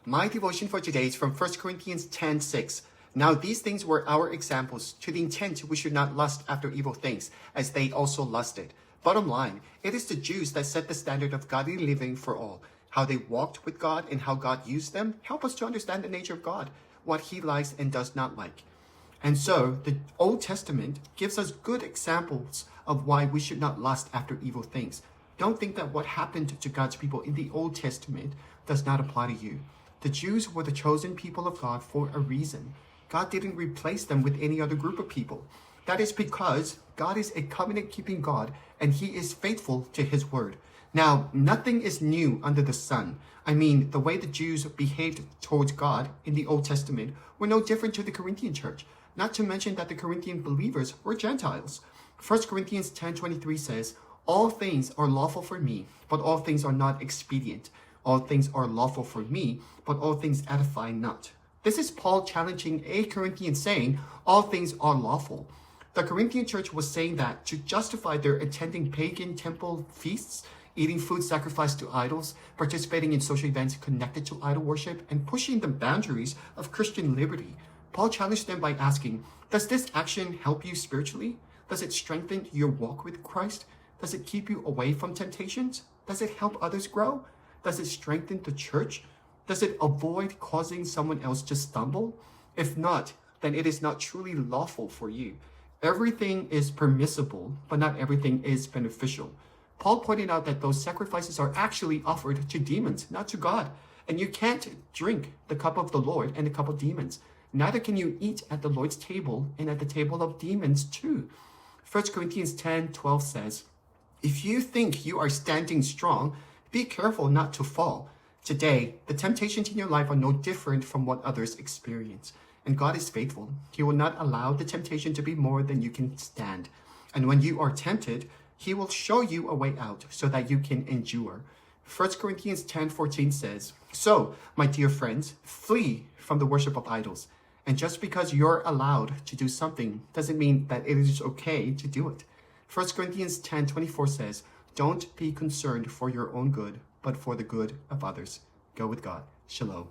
My devotion for today is from 1 Corinthians 10:6. Now these things were our examples, to the intent we should not lust after evil things, as they also lusted. Bottom line, it is the Jews that set the standard of godly living for all. How they walked with God and how God used them help us to understand the nature of God, what He likes and does not like. And so, the Old Testament gives us good examples of why we should not lust after evil things. Don't think that what happened to God's people in the Old Testament does not apply to you. The Jews were the chosen people of God for a reason. God didn't replace them with any other group of people. That is because God is a covenant-keeping God and He is faithful to His word. Now, nothing is new under the sun. I mean, the way the Jews behaved towards God in the Old Testament were no different to the Corinthian church. Not to mention that the Corinthian believers were Gentiles. 1 Corinthians 10:23 says, all things are lawful for me, but all things are not expedient. All things are lawful for me, but all things edify not. This is Paul challenging a Corinthian saying, all things are lawful. The Corinthian church was saying that to justify their attending pagan temple feasts, eating food sacrificed to idols, participating in social events connected to idol worship, and pushing the boundaries of Christian liberty, Paul challenged them by asking, does this action help you spiritually? Does it strengthen your walk with Christ? Does it keep you away from temptations? Does it help others grow? Does it strengthen the church? Does it avoid causing someone else to stumble? If not, then it is not truly lawful for you. Everything is permissible, but not everything is beneficial. Paul pointed out that those sacrifices are actually offered to demons, not to God. And you can't drink the cup of the Lord and the cup of demons. Neither can you eat at the Lord's table and at the table of demons too. 1 Corinthians 10:12 says, if you think you are standing strong, be careful not to fall. Today, the temptations in your life are no different from what others experience. And God is faithful. He will not allow the temptation to be more than you can stand. And when you are tempted, He will show you a way out so that you can endure. 1 Corinthians 10:14 says, so, my dear friends, flee from the worship of idols. And just because you're allowed to do something doesn't mean that it is okay to do it. 1 Corinthians 10:24 says, don't be concerned for your own good, but for the good of others. Go with God. Shalom.